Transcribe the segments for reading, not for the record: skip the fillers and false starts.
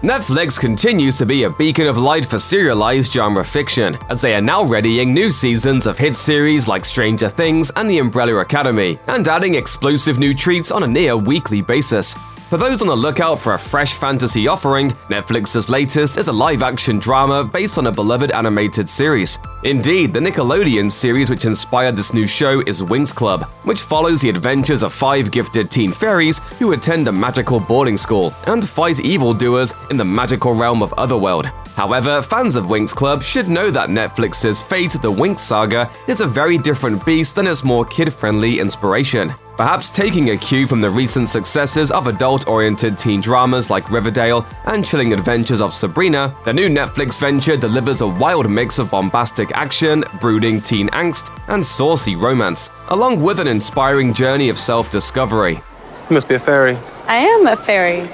Netflix continues to be a beacon of light for serialized genre fiction, as they are now readying new seasons of hit series like Stranger Things and The Umbrella Academy, and adding explosive new treats on a near-weekly basis. For those on the lookout for a fresh fantasy offering, Netflix's latest is a live-action drama based on a beloved animated series. Indeed, the Nickelodeon series which inspired this new show is Winx Club, which follows the adventures of 5 gifted teen fairies who attend a magical boarding school and fight evildoers in the magical realm of Otherworld. However, fans of Winx Club should know that Netflix's Fate the Winx Saga is a very different beast than its more kid-friendly inspiration. Perhaps taking a cue from the recent successes of adult-oriented teen dramas like Riverdale and Chilling Adventures of Sabrina, the new Netflix venture delivers a wild mix of bombastic action, brooding teen angst, and saucy romance, along with an inspiring journey of self-discovery. You must be a fairy. I am a fairy.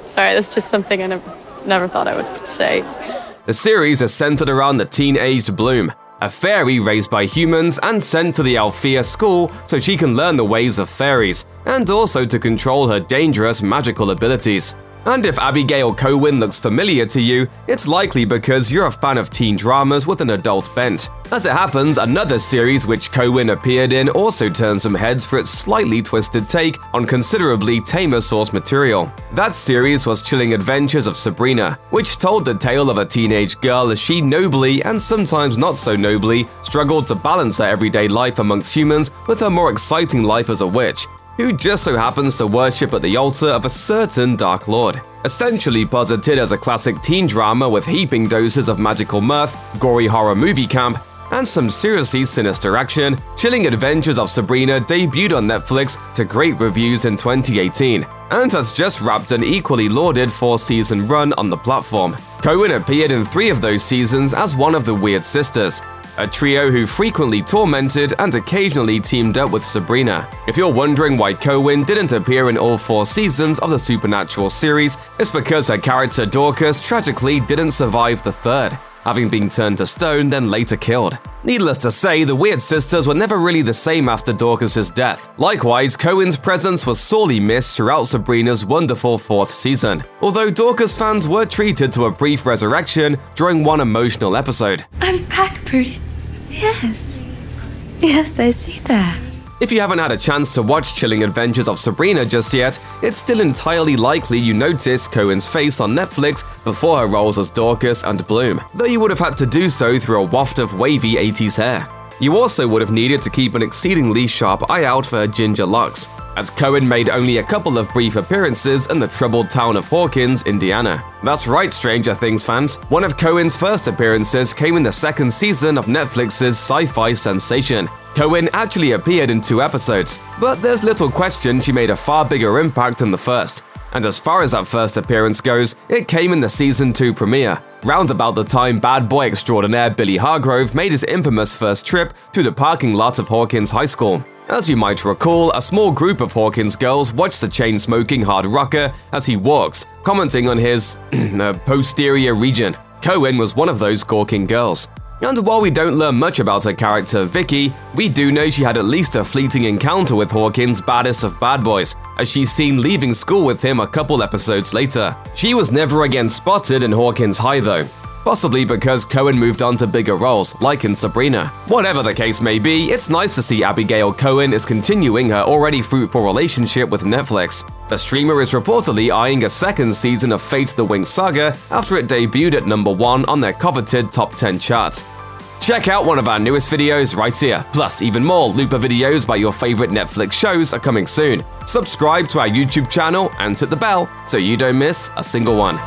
Sorry, that's just something I never thought I would say. The series is centered around the teen-aged Bloom, a fairy raised by humans and sent to the Althea school so she can learn the ways of fairies, and also to control her dangerous magical abilities. And if Abigail Cowen looks familiar to you, it's likely because you're a fan of teen dramas with an adult bent. As it happens, another series which Cowen appeared in also turned some heads for its slightly twisted take on considerably tamer source material. That series was Chilling Adventures of Sabrina, which told the tale of a teenage girl as she nobly, and sometimes not so nobly, struggled to balance her everyday life amongst humans with her more exciting life as a witch, who just so happens to worship at the altar of a certain Dark Lord. Essentially posited as a classic teen drama with heaping doses of magical mirth, gory horror movie camp, and some seriously sinister action, Chilling Adventures of Sabrina debuted on Netflix to great reviews in 2018, and has just wrapped an equally lauded 4-season run on the platform. Cowen appeared in 3 of those seasons as one of the Weird Sisters, a trio who frequently tormented and occasionally teamed up with Sabrina. If you're wondering why Cowen didn't appear in all 4 seasons of the Supernatural series, it's because her character Dorcas tragically didn't survive the 3rd, having been turned to stone then later killed. Needless to say, the Weird Sisters were never really the same after Dorcas's death. Likewise, Cowen's presence was sorely missed throughout Sabrina's wonderful 4th season, although Dorcas fans were treated to a brief resurrection during one emotional episode. I'm back, Prudence. Yes. Yes, I see that. If you haven't had a chance to watch Chilling Adventures of Sabrina just yet, it's still entirely likely you noticed Cowen's face on Netflix before her roles as Dorcas and Bloom, though you would have had to do so through a waft of wavy 80s hair. You also would have needed to keep an exceedingly sharp eye out for her ginger locks, as Cowen made only a couple of brief appearances in the troubled town of Hawkins, Indiana. That's right, Stranger Things fans. One of Cowen's first appearances came in the 2nd season of Netflix's sci-fi sensation. Cowen actually appeared in 2 episodes, but there's little question she made a far bigger impact in the first. And as far as that first appearance goes, it came in the Season 2 premiere, round about the time bad boy extraordinaire Billy Hargrove made his infamous first trip through the parking lot of Hawkins High School. As you might recall, a small group of Hawkins girls watch the chain-smoking hard rocker as he walks, commenting on his posterior region. Cowen was one of those gawking girls. And while we don't learn much about her character Vicky, we do know she had at least a fleeting encounter with Hawkins' baddest of bad boys, as she's seen leaving school with him a couple episodes later. She was never again spotted in Hawkins High though, possibly because Cowen moved on to bigger roles, like in Sabrina. Whatever the case may be, it's nice to see Abigail Cowen is continuing her already fruitful relationship with Netflix. The streamer is reportedly eyeing a 2nd season of Fate the Winx Saga after it debuted at #1 on their coveted top 10 chart. Check out one of our newest videos right here, plus even more Looper videos by your favorite Netflix shows are coming soon. Subscribe to our YouTube channel and hit the bell so you don't miss a single one.